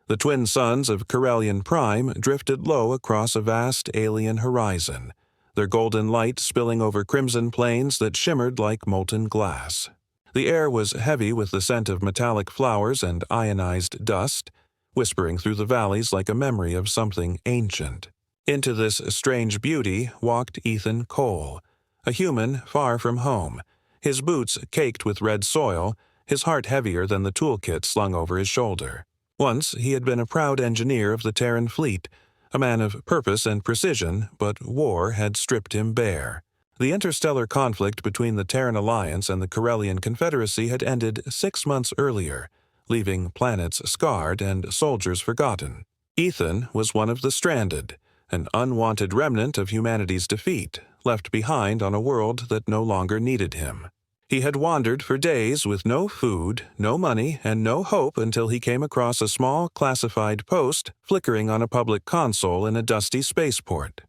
The twin suns of Karellion Prime drifted low across a vast alien horizon, their golden light spilling over crimson plains that shimmered like molten glass. The air was heavy with the scent of metallic flowers and ionized dust, whispering through the valleys like a memory of something ancient. Into this strange beauty walked Ethan Cole, a human far from home, his boots caked with red soil, his heart heavier than the toolkit slung over his shoulder. Once he had been a proud engineer of the Terran fleet, a man of purpose and precision, but war had stripped him bare. The interstellar conflict between the Terran Alliance and the Karellion Confederacy had ended 6 months earlier, leaving planets scarred and soldiers forgotten. Ethan was one of the stranded, an unwanted remnant of humanity's defeat, left behind on a world that no longer needed him. He had wandered for days with no food, no money, and no hope until he came across a small classified post flickering on a public console in a dusty spaceport.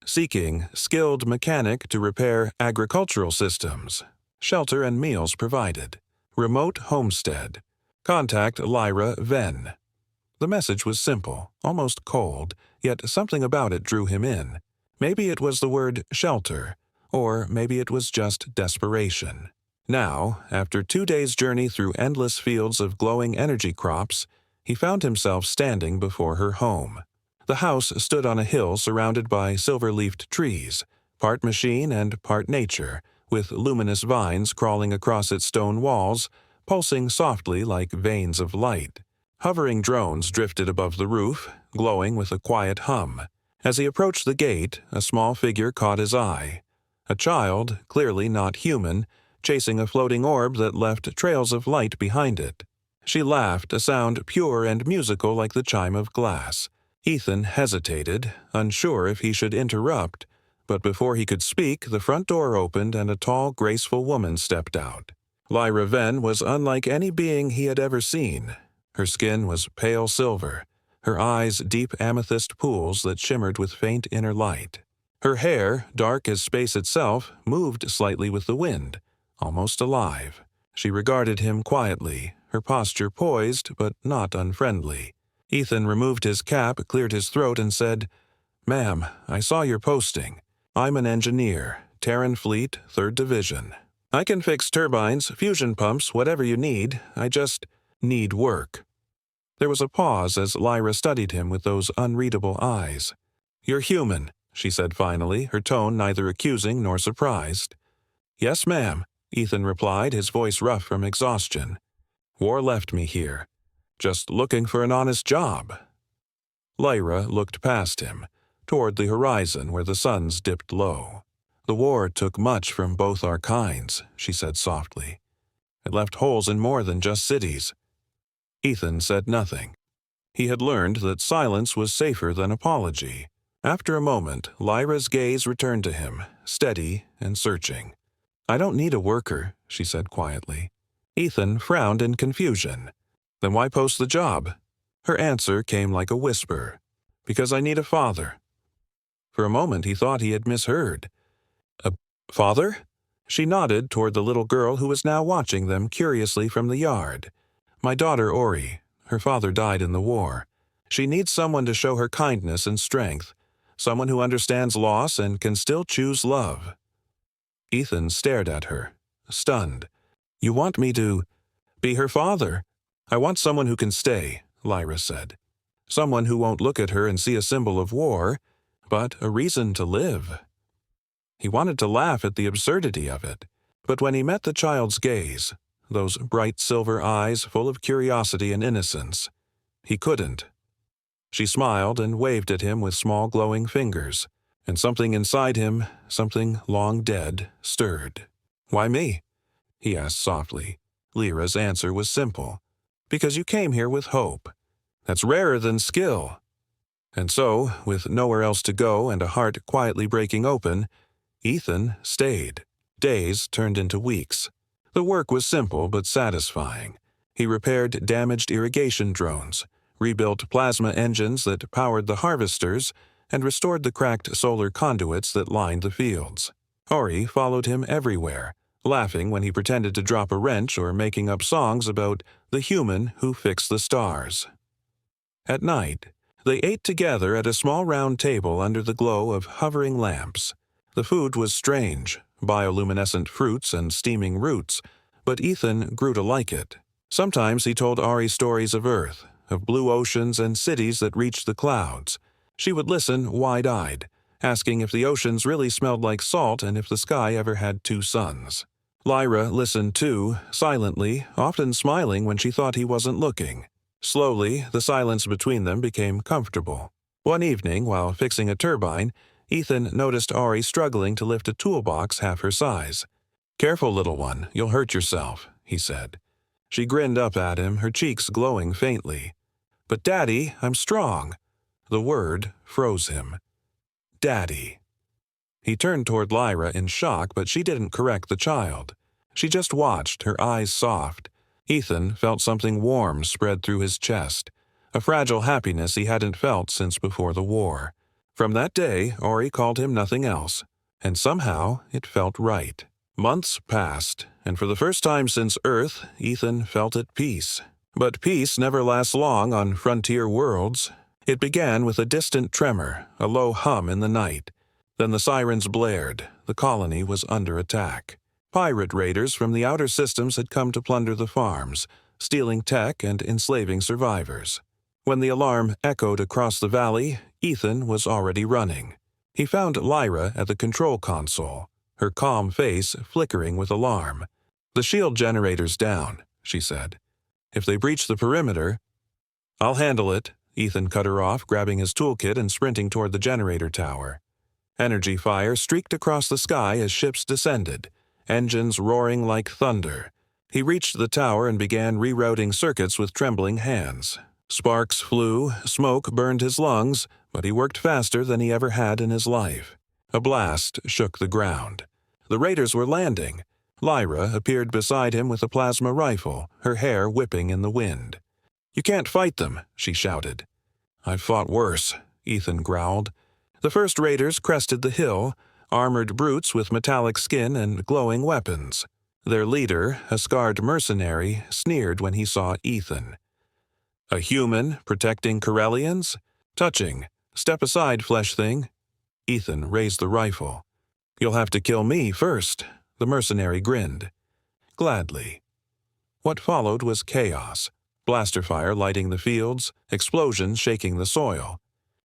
Seeking skilled mechanic to repair agricultural systems. Shelter and meals provided. Remote homestead. Contact Lyra Venn. The message was simple, almost cold, yet something about it drew him in. Maybe it was the word shelter, or maybe it was just desperation. Now, after 2 days' journey through endless fields of glowing energy crops, he found himself standing before her home. The house stood on a hill surrounded by silver-leafed trees, part machine and part nature, with luminous vines crawling across its stone walls, pulsing softly like veins of light. Hovering drones drifted above the roof, glowing with a quiet hum. As he approached the gate, a small figure caught his eye. A child, clearly not human, chasing a floating orb that left trails of light behind it. She laughed, a sound pure and musical like the chime of glass. Ethan hesitated, unsure if he should interrupt, but before he could speak, the front door opened and a tall, graceful woman stepped out. Lyra Venn was unlike any being he had ever seen. Her skin was pale silver, her eyes deep amethyst pools that shimmered with faint inner light. Her hair, dark as space itself, moved slightly with the wind, almost alive. She regarded him quietly, her posture poised but not unfriendly. Ethan removed his cap, cleared his throat, and said, "Ma'am, I saw your posting. I'm an engineer, Terran Fleet, 3rd Division. I can fix turbines, fusion pumps, whatever you need. I just need work." There was a pause as Lyra studied him with those unreadable eyes. "You're human," she said finally, her tone neither accusing nor surprised. "Yes, ma'am," Ethan replied, his voice rough from exhaustion. "War left me here. Just looking for an honest job." Lyra looked past him, toward the horizon where the suns dipped low. "The war took much from both our kinds," she said softly. "It left holes in more than just cities." Ethan said nothing. He had learned that silence was safer than apology. After a moment, Lyra's gaze returned to him, steady and searching. "I don't need a worker," she said quietly. Ethan frowned in confusion. "Then why post the job?" Her answer came like a whisper. "Because I need a father." For a moment he thought he had misheard. "A father?" She nodded toward the little girl who was now watching them curiously from the yard. "My daughter Auri. Her father died in the war. She needs someone to show her kindness and strength, someone who understands loss and can still choose love." Ethan stared at her, stunned. "You want me to be her father?" "I want someone who can stay," Lyra said. "Someone who won't look at her and see a symbol of war, but a reason to live." He wanted to laugh at the absurdity of it, but when he met the child's gaze, those bright silver eyes full of curiosity and innocence, he couldn't. She smiled and waved at him with small glowing fingers, and something inside him, something long dead, stirred. "Why me?" he asked softly. Lyra's answer was simple. "Because you came here with hope. That's rarer than skill." And so, with nowhere else to go and a heart quietly breaking open, Ethan stayed. Days turned into weeks. The work was simple but satisfying. He repaired damaged irrigation drones, rebuilt plasma engines that powered the harvesters, and restored the cracked solar conduits that lined the fields. Auri followed him everywhere, laughing when he pretended to drop a wrench or making up songs about the human who fixed the stars. At night, they ate together at a small round table under the glow of hovering lamps. The food was strange, bioluminescent fruits and steaming roots, but Ethan grew to like it. Sometimes he told Auri stories of Earth, of blue oceans and cities that reached the clouds. She would listen wide-eyed, asking if the oceans really smelled like salt and if the sky ever had two suns. Lyra listened too, silently, often smiling when she thought he wasn't looking. Slowly, the silence between them became comfortable. One evening, while fixing a turbine, Ethan noticed Auri struggling to lift a toolbox half her size. "Careful, little one, you'll hurt yourself," he said. She grinned up at him, her cheeks glowing faintly. "But Daddy, I'm strong." The word froze him. Daddy. He turned toward Lyra in shock, but she didn't correct the child. She just watched, her eyes soft. Ethan felt something warm spread through his chest, a fragile happiness he hadn't felt since before the war. From that day, Auri called him nothing else, and somehow it felt right. Months passed, and for the first time since Earth, Ethan felt at peace. But peace never lasts long on frontier worlds. It began with a distant tremor, a low hum in the night. Then the sirens blared. The colony was under attack. Pirate raiders from the outer systems had come to plunder the farms, stealing tech and enslaving survivors. When the alarm echoed across the valley, Ethan was already running. He found Lyra at the control console, her calm face flickering with alarm. "The shield generator's down," she said. "If they breach the perimeter—" "I'll handle it," Ethan cut her off, grabbing his toolkit and sprinting toward the generator tower. Energy fire streaked across the sky as ships descended, engines roaring like thunder. He reached the tower and began rerouting circuits with trembling hands. Sparks flew, smoke burned his lungs, but he worked faster than he ever had in his life. A blast shook the ground. The raiders were landing. Lyra appeared beside him with a plasma rifle, her hair whipping in the wind. "You can't fight them," she shouted. "I've fought worse," Ethan growled. The first raiders crested the hill, armored brutes with metallic skin and glowing weapons. Their leader, a scarred mercenary, sneered when he saw Ethan. "A human protecting Karellions? Touching. Step aside, flesh thing." Ethan raised the rifle. "You'll have to kill me first," the mercenary grinned. "Gladly." What followed was chaos. Blaster fire lighting the fields, explosions shaking the soil.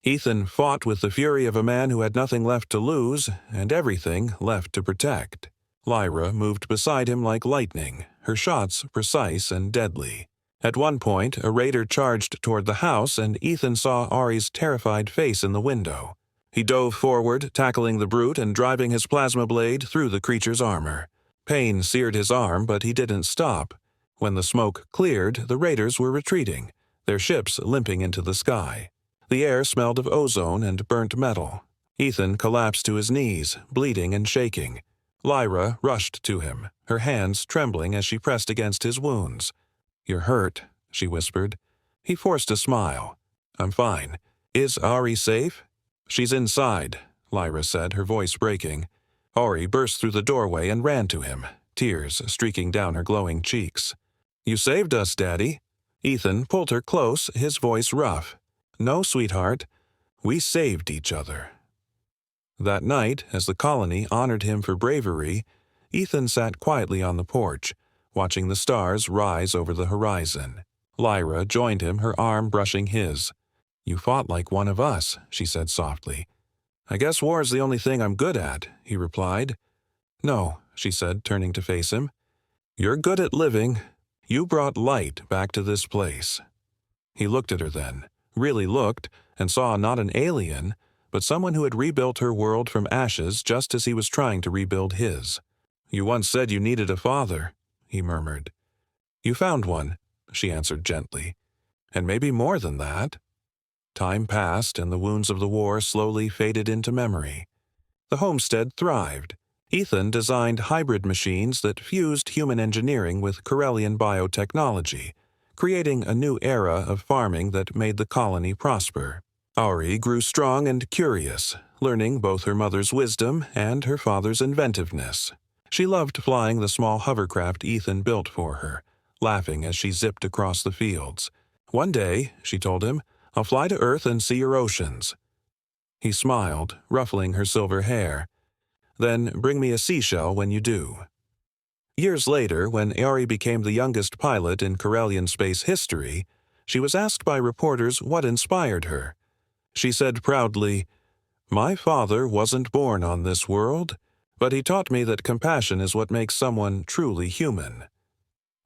Ethan fought with the fury of a man who had nothing left to lose and everything left to protect. Lyra moved beside him like lightning, her shots precise and deadly. At one point, a raider charged toward the house, and Ethan saw Auri's terrified face in the window. He dove forward, tackling the brute and driving his plasma blade through the creature's armor. Pain seared his arm, but he didn't stop. When the smoke cleared, the raiders were retreating, their ships limping into the sky. The air smelled of ozone and burnt metal. Ethan collapsed to his knees, bleeding and shaking. Lyra rushed to him, her hands trembling as she pressed against his wounds. "You're hurt," she whispered. He forced a smile. "I'm fine. Is Auri safe?" "She's inside," Lyra said, her voice breaking. Auri burst through the doorway and ran to him, tears streaking down her glowing cheeks. "You saved us, Daddy." Ethan pulled her close, his voice rough. "No, sweetheart. We saved each other." That night, as the colony honored him for bravery, Ethan sat quietly on the porch, watching the stars rise over the horizon. Lyra joined him, her arm brushing his. "You fought like one of us," she said softly. "I guess war's the only thing I'm good at," he replied. "No," she said, turning to face him. "You're good at living. You brought light back to this place." He looked at her then, really looked, and saw not an alien, but someone who had rebuilt her world from ashes just as he was trying to rebuild his. "You once said you needed a father," he murmured. "You found one," she answered gently. "And maybe more than that." Time passed, and the wounds of the war slowly faded into memory. The homestead thrived. Ethan designed hybrid machines that fused human engineering with Karellion biotechnology, creating a new era of farming that made the colony prosper. Auri grew strong and curious, learning both her mother's wisdom and her father's inventiveness. She loved flying the small hovercraft Ethan built for her, laughing as she zipped across the fields. "One day," she told him, I'll fly to Earth and see your oceans." He smiled, ruffling her silver hair. "Then bring me a seashell when you do." Years later, when Auri became the youngest pilot in Karellion space history, she was asked by reporters what inspired her. She said proudly, "My father wasn't born on this world, but he taught me that compassion is what makes someone truly human."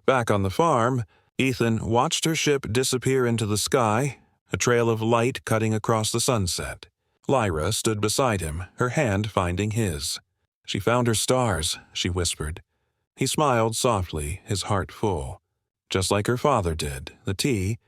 Back on the farm, Ethan watched her ship disappear into the sky, a trail of light cutting across the sunset. Lyra stood beside him, her hand finding his. "She found her stars," she whispered. He smiled softly, his heart full. Just like her father did, the tea,